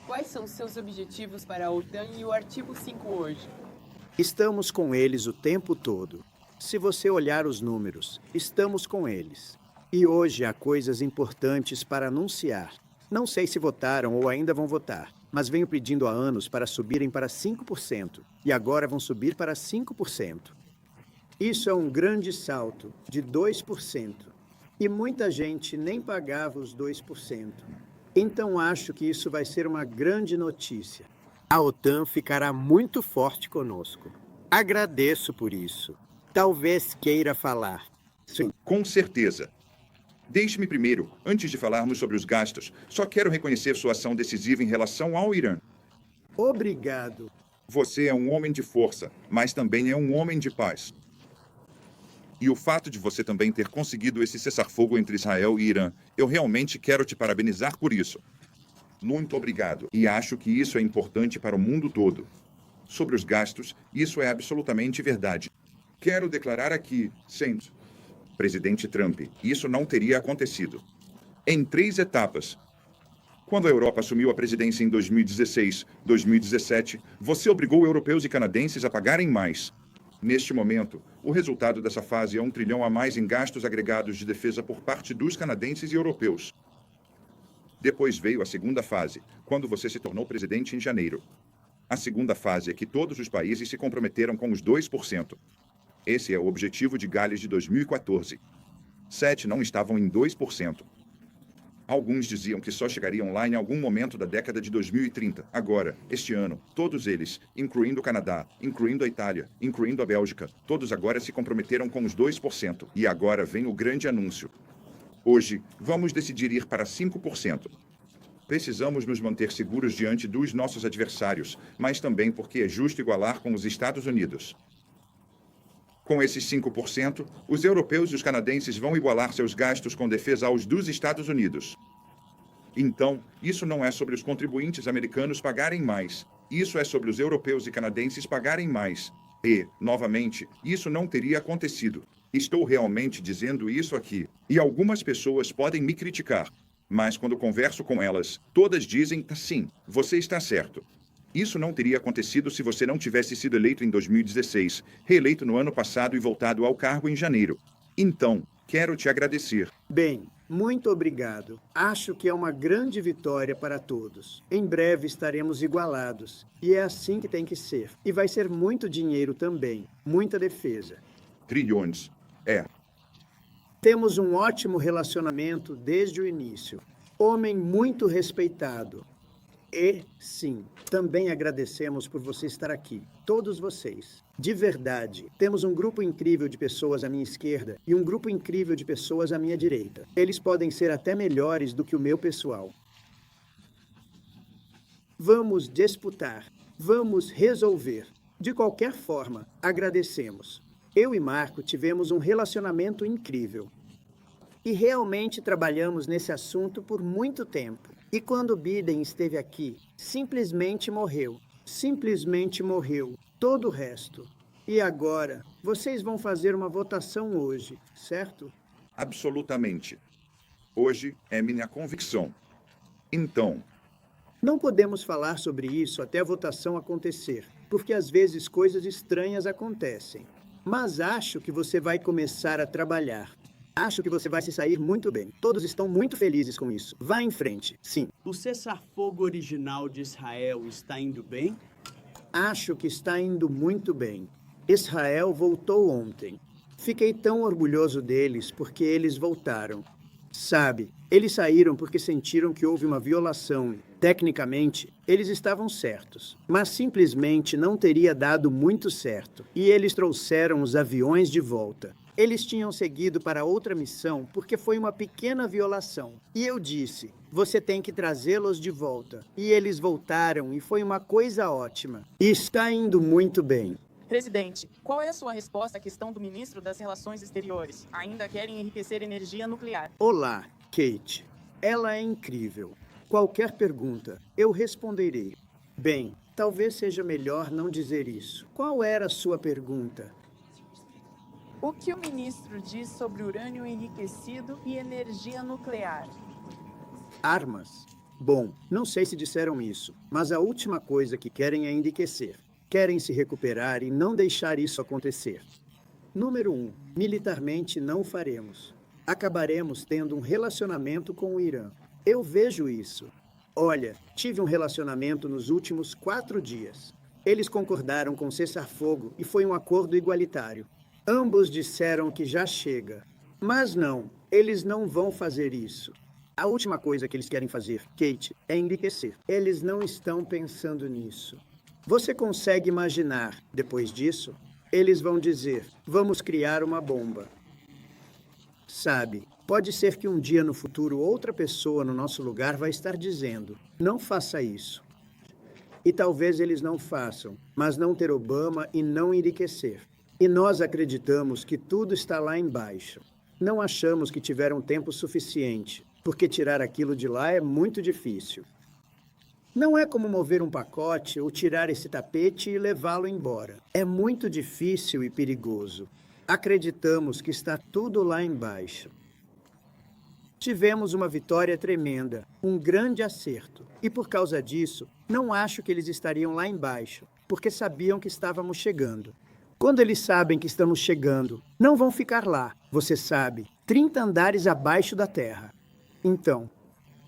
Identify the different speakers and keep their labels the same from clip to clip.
Speaker 1: Quais são seus objetivos para a OTAN e o artigo 5 hoje?
Speaker 2: Estamos com eles o tempo todo. Se você olhar os números, estamos com eles. E hoje há coisas importantes para anunciar. Não sei se votaram ou ainda vão votar, mas venho pedindo há anos para subirem para 5%, e agora vão subir para 5%. Isso é um grande salto, de 2%. E muita gente nem pagava os 2%. Então acho que isso vai ser uma grande notícia. A OTAN ficará muito forte conosco. Agradeço por isso. Talvez queira falar.
Speaker 3: Sim, com certeza. Deixe-me primeiro, antes de falarmos sobre os gastos, só quero reconhecer sua ação decisiva em relação ao Irã.
Speaker 2: Obrigado.
Speaker 3: Você é um homem de força, mas também é um homem de paz. E o fato de você também ter conseguido esse cessar-fogo entre Israel e Irã, eu realmente quero te parabenizar por isso. Muito obrigado. E acho que isso é importante para o mundo todo. Sobre os gastos, isso é absolutamente verdade. Quero declarar aqui, Saints, presidente Trump, isso não teria acontecido. Em 3 etapas. Quando a Europa assumiu a presidência em 2016, 2017, você obrigou europeus e canadenses a pagarem mais. Neste momento, o resultado dessa fase é 1 trilhão a mais em gastos agregados de defesa por parte dos canadenses e europeus. Depois veio a segunda fase, quando você se tornou presidente em janeiro. A segunda fase é que todos os países se comprometeram com os 2%. Esse é o objetivo de Gales de 2014. 7 não estavam em 2%. Alguns diziam que só chegariam lá em algum momento da década de 2030. Agora, este ano, todos eles, incluindo o Canadá, incluindo a Itália, incluindo a Bélgica, todos agora se comprometeram com os 2%. E agora vem o grande anúncio. Hoje, vamos decidir ir para 5%. Precisamos nos manter seguros diante dos nossos adversários, mas também porque é justo igualar com os Estados Unidos. Com esses 5%, os europeus e os canadenses vão igualar seus gastos com defesa aos dos Estados Unidos. Então, isso não é sobre os contribuintes americanos pagarem mais. Isso é sobre os europeus e canadenses pagarem mais. E, novamente, isso não teria acontecido. Estou realmente dizendo isso aqui. E algumas pessoas podem me criticar. Mas quando converso com elas, todas dizem, sim, você está certo. Isso não teria acontecido se você não tivesse sido eleito em 2016, reeleito no ano passado e voltado ao cargo em janeiro. Então, quero te agradecer.
Speaker 2: Bem, muito obrigado. Acho que é uma grande vitória para todos. Em breve estaremos igualados. E é assim que tem que ser. E vai ser muito dinheiro também. Muita defesa.
Speaker 3: Trilhões. É.
Speaker 2: Temos um ótimo relacionamento desde o início. Homem muito respeitado. E, sim, também agradecemos por você estar aqui, todos vocês. De verdade, temos um grupo incrível de pessoas à minha esquerda e um grupo incrível de pessoas à minha direita. Eles podem ser até melhores do que o meu pessoal. Vamos disputar, vamos resolver. De qualquer forma, agradecemos. Eu e Marco tivemos um relacionamento incrível. E realmente trabalhamos nesse assunto por muito tempo. E quando Biden esteve aqui, simplesmente morreu. Simplesmente morreu. Todo o resto. E agora, vocês vão fazer uma votação hoje, certo?
Speaker 3: Absolutamente. Hoje é minha convicção. Então,
Speaker 2: Não podemos falar sobre isso até a votação acontecer, porque às vezes coisas estranhas acontecem. Mas acho que você vai começar a trabalhar. Acho que você vai se sair muito bem. Todos estão muito felizes com isso. Vá em frente, sim.
Speaker 4: O cessar-fogo original de Israel está indo bem?
Speaker 2: Acho que está indo muito bem. Israel voltou ontem. Fiquei tão orgulhoso deles porque eles voltaram. Sabe, eles saíram porque sentiram que houve uma violação. Tecnicamente, eles estavam certos, mas simplesmente não teria dado muito certo. E eles trouxeram os aviões de volta. Eles tinham seguido para outra missão porque foi uma pequena violação. E eu disse, você tem que trazê-los de volta. E eles voltaram e foi uma coisa ótima. E está indo muito bem.
Speaker 1: Presidente, qual é a sua resposta à questão do ministro das Relações Exteriores? Ainda querem enriquecer energia nuclear.
Speaker 2: Olá, Kate. Ela é incrível. Qualquer pergunta, eu responderei. Bem, talvez seja melhor não dizer isso. Qual era a sua pergunta?
Speaker 1: O que o ministro diz sobre urânio enriquecido e energia nuclear?
Speaker 2: Armas. Bom, não sei se disseram isso, mas a última coisa que querem é enriquecer. Querem se recuperar e não deixar isso acontecer. Número 1. Militarmente não o faremos. Acabaremos tendo um relacionamento com o Irã. Eu vejo isso. Olha, tive um relacionamento nos últimos 4 dias. Eles concordaram com cessar-fogo e foi um acordo igualitário. Ambos disseram que já chega. Mas não, eles não vão fazer isso. A última coisa que eles querem fazer, Kate, é enriquecer. Eles não estão pensando nisso. Você consegue imaginar, depois disso, eles vão dizer, vamos criar uma bomba. Sabe, pode ser que um dia no futuro outra pessoa no nosso lugar vai estar dizendo, não faça isso. E talvez eles não façam, mas não ter Obama e não enriquecer. E nós acreditamos que tudo está lá embaixo. Não achamos que tiveram tempo suficiente, porque tirar aquilo de lá é muito difícil. Não é como mover um pacote ou tirar esse tapete e levá-lo embora. É muito difícil e perigoso. Acreditamos que está tudo lá embaixo. Tivemos uma vitória tremenda, um grande acerto. E por causa disso, não acho que eles estariam lá embaixo, porque sabiam que estávamos chegando. Quando eles sabem que estamos chegando, não vão ficar lá, você sabe, 30 andares abaixo da terra. Então,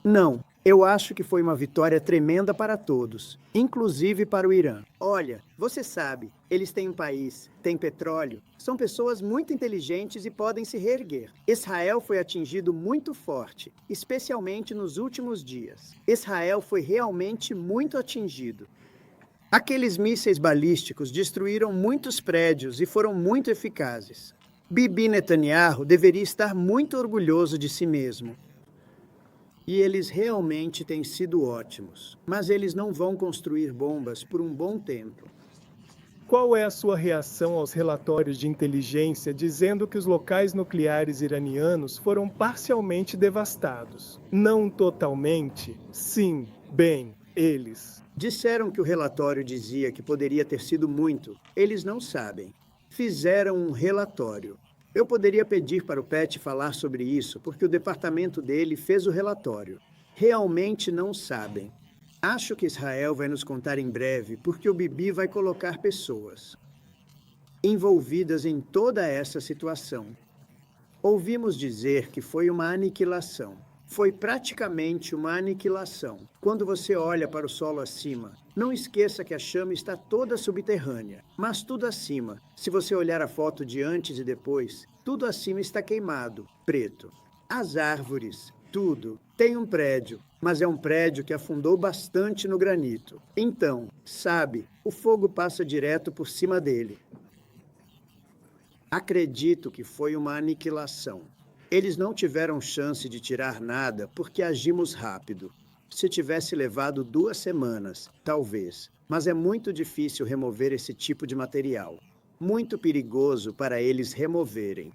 Speaker 2: não, eu acho que foi uma vitória tremenda para todos, inclusive para o Irã. Olha, você sabe, eles têm um país, têm petróleo, são pessoas muito inteligentes e podem se reerguer. Israel foi atingido muito forte, especialmente nos últimos dias. Israel foi realmente muito atingido. Aqueles mísseis balísticos destruíram muitos prédios e foram muito eficazes. Bibi Netanyahu deveria estar muito orgulhoso de si mesmo. E eles realmente têm sido ótimos. Mas eles não vão construir bombas por um bom tempo.
Speaker 5: Qual é a sua reação aos relatórios de inteligência dizendo que os locais nucleares iranianos foram parcialmente devastados? Não totalmente? Sim, bem, eles.
Speaker 2: Disseram que o relatório dizia que poderia ter sido muito. Eles não sabem. Fizeram um relatório. Eu poderia pedir para o Pat falar sobre isso, porque o departamento dele fez o relatório. Realmente não sabem. Acho que Israel vai nos contar em breve, porque o Bibi vai colocar pessoas envolvidas em toda essa situação. Ouvimos dizer que foi uma aniquilação. Foi praticamente uma aniquilação. Quando você olha para o solo acima, não esqueça que a chama está toda subterrânea, mas tudo acima. Se você olhar a foto de antes e depois, tudo acima está queimado, preto. As árvores, tudo. Tem um prédio, mas é um prédio que afundou bastante no granito. Então, sabe, o fogo passa direto por cima dele. Acredito que foi uma aniquilação. Eles não tiveram chance de tirar nada porque agimos rápido. Se tivesse levado 2 semanas, talvez. Mas é muito difícil remover esse tipo de material. Muito perigoso para eles removerem.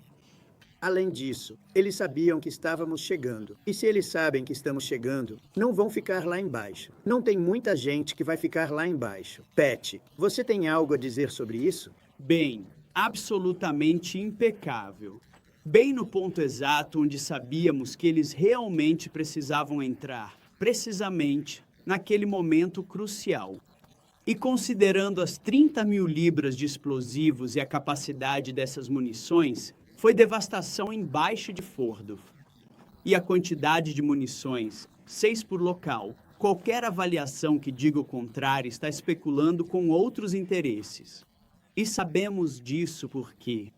Speaker 2: Além disso, eles sabiam que estávamos chegando. E se eles sabem que estamos chegando, não vão ficar lá embaixo. Não tem muita gente que vai ficar lá embaixo. Pat, você tem algo a dizer sobre isso?
Speaker 4: Bem, absolutamente impecável. Bem no ponto exato onde sabíamos que eles realmente precisavam entrar, precisamente naquele momento crucial. E considerando as 30 mil libras de explosivos e a capacidade dessas munições, foi devastação embaixo de Fordow. E a quantidade de munições, 6 por local, qualquer avaliação que diga o contrário está especulando com outros interesses. E sabemos disso porque...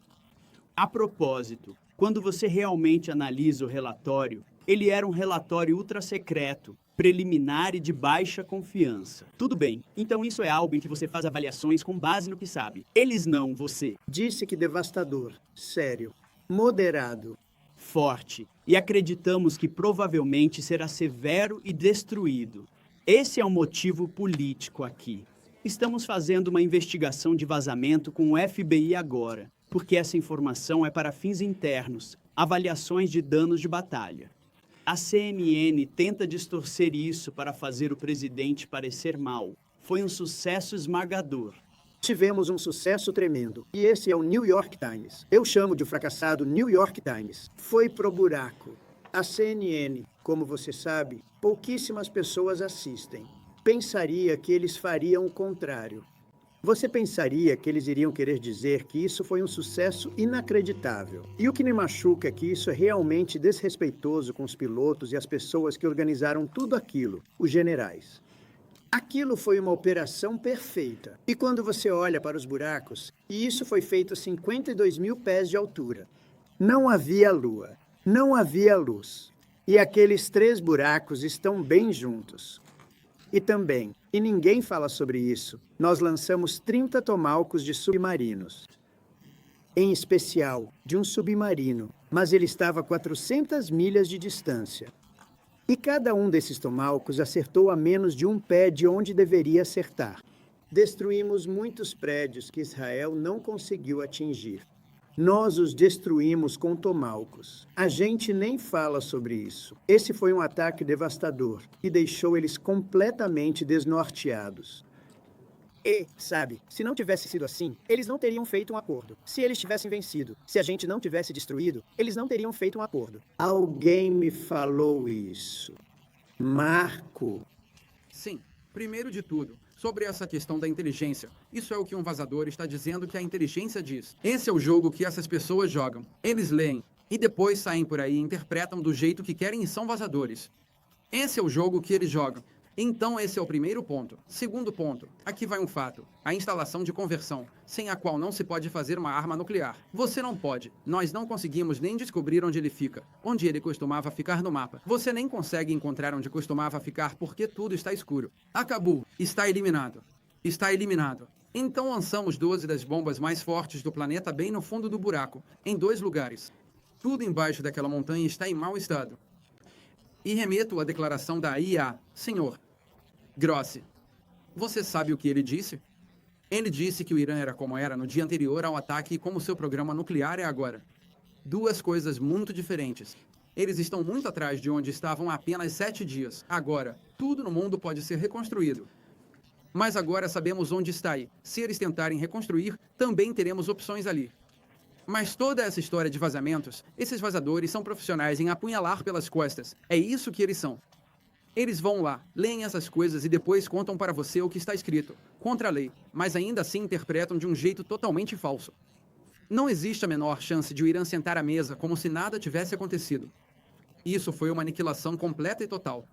Speaker 4: A propósito, quando você realmente analisa o relatório, ele era um relatório ultra-secreto, preliminar e de baixa confiança. Tudo bem, então isso é algo em que você faz avaliações com base no que sabe. Eles não, você.
Speaker 2: Disse que devastador, sério, moderado.
Speaker 4: Forte, e acreditamos que provavelmente será severo e destruído. Esse é o motivo político aqui. Estamos fazendo uma investigação de vazamento com o FBI agora, porque essa informação é para fins internos, avaliações de danos de batalha. A CNN tenta distorcer isso para fazer o presidente parecer mal. Foi um sucesso esmagador.
Speaker 2: Tivemos um sucesso tremendo. E esse é o New York Times. Eu chamo de fracassado New York Times. Foi pro buraco. A CNN como você sabe, pouquíssimas pessoas assistem. Pensaria que eles fariam o contrário. Você pensaria que eles iriam querer dizer que isso foi um sucesso inacreditável. E o que me machuca é que isso é realmente desrespeitoso com os pilotos e as pessoas que organizaram tudo aquilo, os generais. Aquilo foi uma operação perfeita. E quando você olha para os buracos, e isso foi feito a 52 mil pés de altura. Não havia lua, não havia luz. E aqueles 3 buracos estão bem juntos. E também, e ninguém fala sobre isso, nós lançamos 30 tomahawks de submarinos. Em especial, de um submarino, mas ele estava a 400 milhas de distância. E cada um desses tomahawks acertou a menos de um pé de onde deveria acertar. Destruímos muitos prédios que Israel não conseguiu atingir. Nós os destruímos com tomahawks. A gente nem fala sobre isso. Esse foi um ataque devastador e deixou eles completamente desnorteados. E, sabe, se não tivesse sido assim, eles não teriam feito um acordo. Se eles tivessem vencido, se a gente não tivesse destruído, eles não teriam feito um acordo. Alguém me falou isso. Marco.
Speaker 6: Sim, primeiro de tudo, sobre essa questão da inteligência. Isso é o que um vazador está dizendo que a inteligência diz. Esse é o jogo que essas pessoas jogam. Eles leem e depois saem por aí e interpretam do jeito que querem e são vazadores. Esse é o jogo que eles jogam. Então esse é o primeiro ponto. Segundo ponto, aqui vai um fato. A instalação de conversão, sem a qual não se pode fazer uma arma nuclear. Você não pode. Nós não conseguimos nem descobrir onde ele fica, onde ele costumava ficar no mapa. Você nem consegue encontrar onde costumava ficar porque tudo está escuro. Acabou. Está eliminado. Está eliminado. Então lançamos 12 das bombas mais fortes do planeta bem no fundo do buraco, em 2 lugares. Tudo embaixo daquela montanha está em mau estado. E remeto à declaração da IA, senhor Grossi. Você sabe o que ele disse? Ele disse que o Irã era como era no dia anterior ao ataque e como seu programa nuclear é agora. 2 coisas muito diferentes. Eles estão muito atrás de onde estavam há apenas 7 dias. Agora, tudo no mundo pode ser reconstruído. Mas agora sabemos onde está aí. Se eles tentarem reconstruir, também teremos opções ali. Mas toda essa história de vazamentos, esses vazadores são profissionais em apunhalar pelas costas. É isso que eles são. Eles vão lá, leem essas coisas e depois contam para você o que está escrito, contra a lei, mas ainda assim interpretam de um jeito totalmente falso. Não existe a menor chance de o Irã sentar à mesa como se nada tivesse acontecido. Isso foi uma aniquilação completa e total.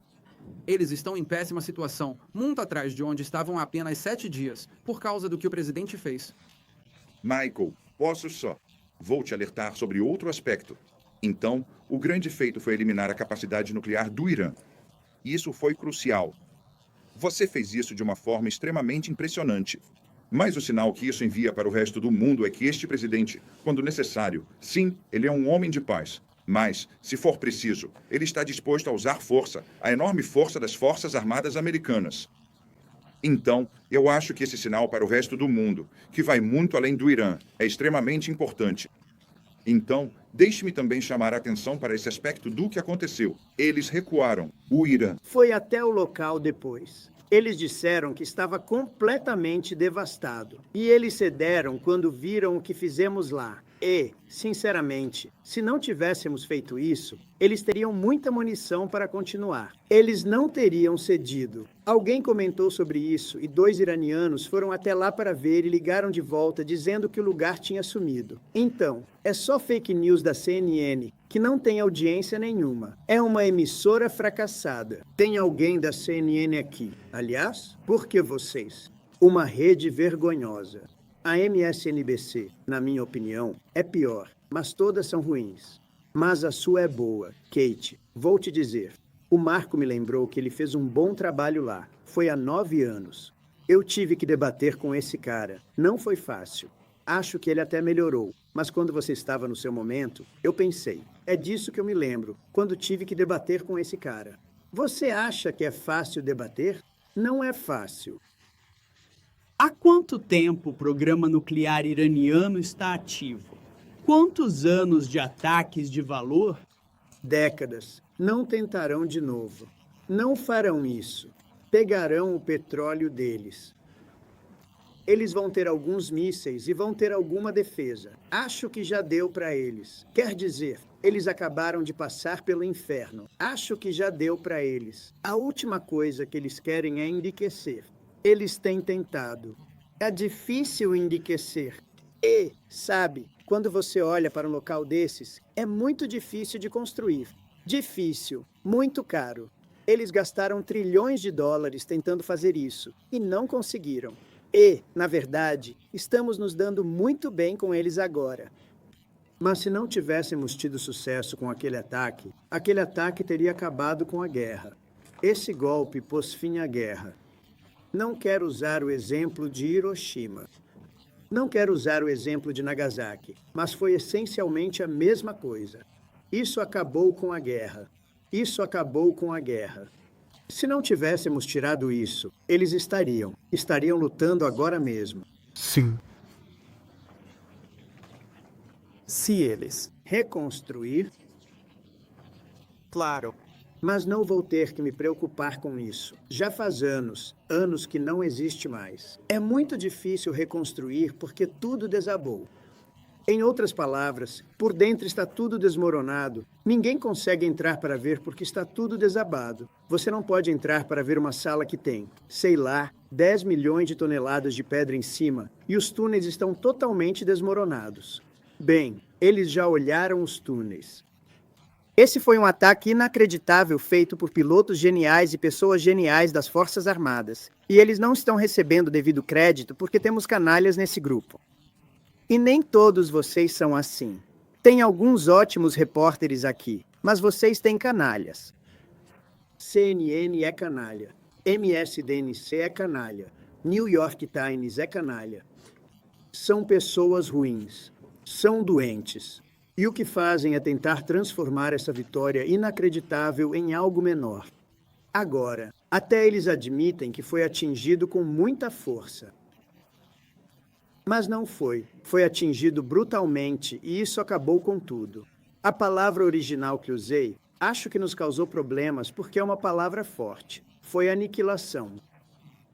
Speaker 6: Eles estão em péssima situação, muito atrás de onde estavam há apenas 7 dias, por causa do que o presidente fez.
Speaker 3: Michael, posso só? Vou te alertar sobre outro aspecto. Então, o grande feito foi eliminar a capacidade nuclear do Irã. Isso foi crucial. Você fez isso de uma forma extremamente impressionante. Mas o sinal que isso envia para o resto do mundo é que este presidente, quando necessário, sim, ele é um homem de paz. Mas, se for preciso, ele está disposto a usar força, a enorme força das Forças Armadas Americanas. Então, eu acho que esse sinal para o resto do mundo, que vai muito além do Irã, é extremamente importante. Então, deixe-me também chamar a atenção para esse aspecto do que aconteceu. Eles recuaram. O Irã
Speaker 2: foi até o local depois. Eles disseram que estava completamente devastado. E eles cederam quando viram o que fizemos lá. E, sinceramente, se não tivéssemos feito isso, eles teriam muita munição para continuar. Eles não teriam cedido. Alguém comentou sobre isso e 2 iranianos foram até lá para ver e ligaram de volta dizendo que o lugar tinha sumido. Então, é só fake news da CNN, que não tem audiência nenhuma. É uma emissora fracassada. Tem alguém da CNN aqui. Aliás, por que vocês? Uma rede vergonhosa. A MSNBC, na minha opinião, é pior, mas todas são ruins. Mas a sua é boa, Kate. Vou te dizer. O Marco me lembrou que ele fez um bom trabalho lá. Foi há 9 anos. Eu tive que debater com esse cara. Não foi fácil. Acho que ele até melhorou. Mas quando você estava no seu momento, eu pensei. É disso que eu me lembro, quando tive que debater com esse cara. Você acha que é fácil debater? Não é fácil.
Speaker 4: Há quanto tempo o programa nuclear iraniano está ativo? Quantos anos de ataques de valor?
Speaker 2: Décadas. Não tentarão de novo. Não farão isso. Pegarão o petróleo deles. Eles vão ter alguns mísseis e vão ter alguma defesa. Acho que já deu para eles. Quer dizer, eles acabaram de passar pelo inferno. Acho que já deu para eles. A última coisa que eles querem é enriquecer. Eles têm tentado. É difícil enriquecer. E, sabe, quando você olha para um local desses, é muito difícil de construir. Difícil, muito caro. Eles gastaram trilhões de dólares tentando fazer isso e não conseguiram. E, na verdade, estamos nos dando muito bem com eles agora. Mas se não tivéssemos tido sucesso com aquele ataque teria acabado com a guerra. Esse golpe pôs fim à guerra. Não quero usar o exemplo de Hiroshima. Não quero usar o exemplo de Nagasaki, mas foi essencialmente a mesma coisa. Isso acabou com a guerra. Isso acabou com a guerra. Se não tivéssemos tirado isso, eles estariam lutando agora mesmo.
Speaker 5: Sim. Se eles.
Speaker 2: Reconstruir,
Speaker 5: Claro.
Speaker 2: mas não vou ter que me preocupar com isso. Já faz anos que não existe mais. É muito difícil reconstruir porque tudo desabou. Em outras palavras, por dentro está tudo desmoronado. Ninguém consegue entrar para ver porque está tudo desabado. Você não pode entrar para ver uma sala que tem, sei lá, 10 milhões de toneladas de pedra em cima e os túneis estão totalmente desmoronados. Bem, eles já olharam os túneis. Esse foi um ataque inacreditável feito por pilotos geniais e pessoas geniais das Forças Armadas. E eles não estão recebendo devido crédito porque temos canalhas nesse grupo. E nem todos vocês são assim. Tem alguns ótimos repórteres aqui, mas vocês têm canalhas. CNN é canalha. MSDNC é canalha. New York Times é canalha. São pessoas ruins. São doentes. E o que fazem é tentar transformar essa vitória inacreditável em algo menor. Agora, até eles admitem que foi atingido com muita força. Mas não foi. Foi atingido brutalmente e isso acabou com tudo. A palavra original que usei, acho que nos causou problemas porque é uma palavra forte. Foi aniquilação.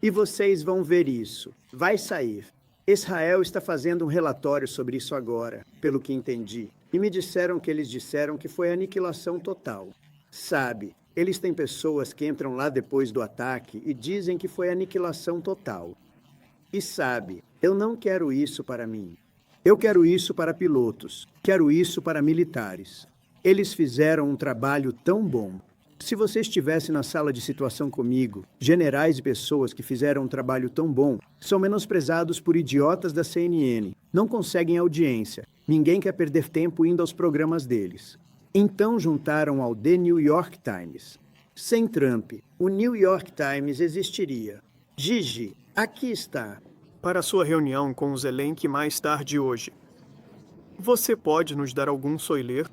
Speaker 2: E vocês vão ver isso. Vai sair. Israel está fazendo um relatório sobre isso agora, pelo que entendi. E me disseram que eles disseram que foi aniquilação total. Sabe, eles têm pessoas que entram lá depois do ataque e dizem que foi aniquilação total. E sabe, eu não quero isso para mim. Eu quero isso para pilotos. Quero isso para militares. Eles fizeram um trabalho tão bom. Se você estivesse na sala de situação comigo, generais e pessoas que fizeram um trabalho tão bom são menosprezados por idiotas da CNN. Não conseguem audiência. Ninguém quer perder tempo indo aos programas deles. Então juntaram ao The New York Times. Sem Trump, o New York Times existiria. Gigi, aqui está.
Speaker 5: Para sua reunião com o Zelensky mais tarde hoje. Você pode nos dar algum spoiler?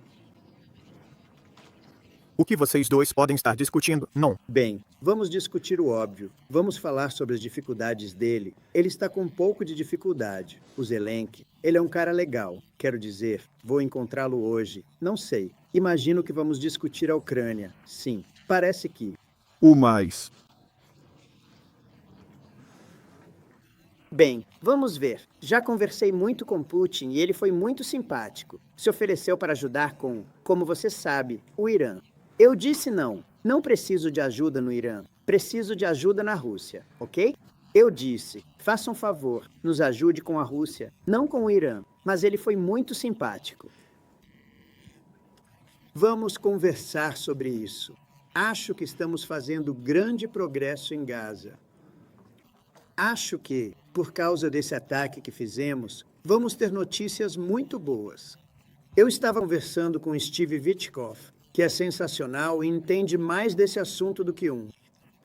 Speaker 5: O que vocês dois podem estar discutindo? Não.
Speaker 2: Bem, vamos discutir o óbvio. Vamos falar sobre as dificuldades dele. Ele está com um pouco de dificuldade. O Zelensky, ele é um cara legal. Quero dizer, vou encontrá-lo hoje. Não sei. Imagino que vamos discutir a Ucrânia. Sim, parece que.
Speaker 7: O mais.
Speaker 2: Bem, vamos ver. Já conversei muito com Putin e ele foi muito simpático. Se ofereceu para ajudar com, como você sabe, o Irã. Eu disse não. Não preciso de ajuda no Irã. Preciso de ajuda na Rússia, ok? Eu disse, faça um favor, nos ajude com a Rússia, não com o Irã. Mas ele foi muito simpático. Vamos conversar sobre isso. Acho que estamos fazendo grande progresso em Gaza. Acho que, por causa desse ataque que fizemos, vamos ter notícias muito boas. Eu estava conversando com Steve Witkoff, que é sensacional e entende mais desse assunto do que um.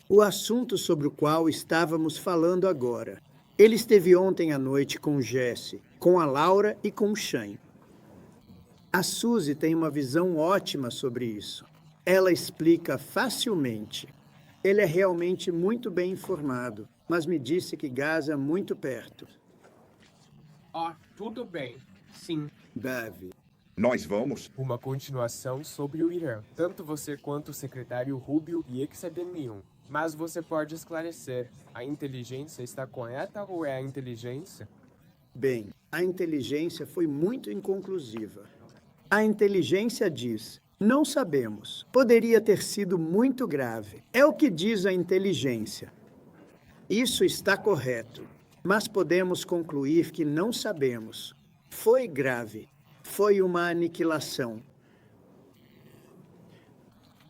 Speaker 2: O assunto sobre o qual estávamos falando agora. Ele esteve ontem à noite com o Jesse, com a Laura e com o Shane. A Suzy tem uma visão ótima sobre isso. Ela explica facilmente. Ele é realmente muito bem informado, mas me disse que Gaza é muito perto.
Speaker 8: Tudo bem. Sim.
Speaker 2: Dave.
Speaker 3: Nós vamos?
Speaker 8: Uma continuação sobre o Irã. Tanto você quanto o secretário Rubio e Exaden
Speaker 7: Mas você pode esclarecer, a inteligência está correta ou é a inteligência?
Speaker 2: Bem, a inteligência foi muito inconclusiva. A inteligência diz: não sabemos. Poderia ter sido muito grave. É o que diz a inteligência. Isso está correto, mas podemos concluir que não sabemos. Foi grave. Foi uma aniquilação.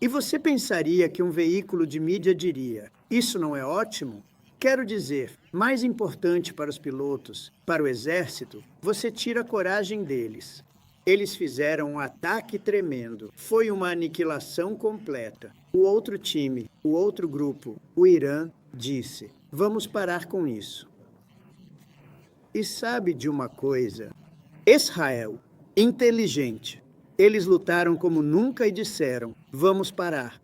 Speaker 2: E você pensaria que um veículo de mídia diria: isso não é ótimo? Quero dizer, mais importante para os pilotos, para o exército, você tira a coragem deles. Eles fizeram um ataque tremendo. Foi uma aniquilação completa. O outro time, o outro grupo, o Irã, disse: vamos parar com isso. E sabe de uma coisa? Israel, inteligente. Eles lutaram como nunca e disseram: vamos parar.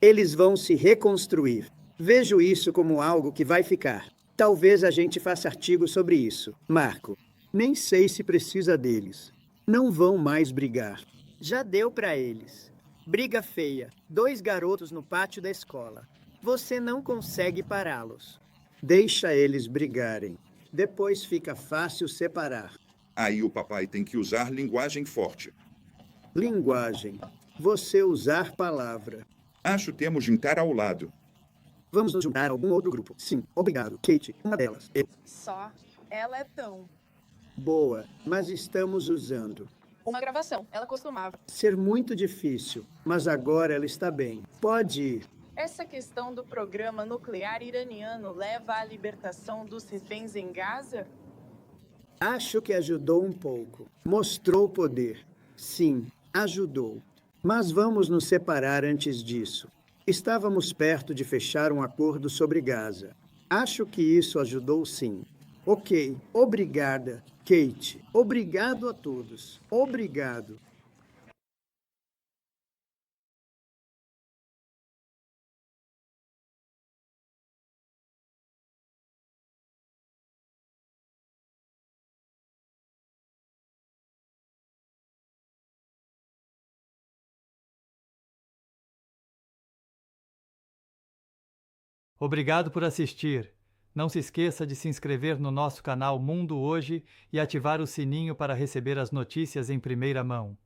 Speaker 2: Eles vão se reconstruir. Vejo isso como algo que vai ficar. Talvez a gente faça artigo sobre isso. Marco, nem sei se precisa deles. Não vão mais brigar. Já deu para eles. Briga feia. 2 garotos no pátio da escola. Você não consegue pará-los. Deixa eles brigarem. Depois fica fácil separar.
Speaker 3: Aí o papai tem que usar linguagem forte.
Speaker 2: Linguagem. Você usar palavra.
Speaker 3: Acho que temos de estar ao lado.
Speaker 2: Vamos nos juntar a algum outro grupo. Sim, obrigado. Kate, uma delas.
Speaker 1: Só. Ela é tão.
Speaker 2: Boa, mas estamos usando.
Speaker 1: Uma gravação. Ela costumava.
Speaker 2: Ser muito difícil, mas agora ela está bem. Pode ir.
Speaker 1: Essa questão do programa nuclear iraniano leva à libertação dos reféns em Gaza?
Speaker 2: Acho que ajudou um pouco. Mostrou poder. Sim, ajudou. Mas vamos nos separar antes disso. Estávamos perto de fechar um acordo sobre Gaza. Acho que isso ajudou sim. Ok, obrigada, Kate. Obrigado a todos. Obrigado.
Speaker 8: Obrigado por assistir. Não se esqueça de se inscrever no nosso canal Mundo Hoje e ativar o sininho para receber as notícias em primeira mão.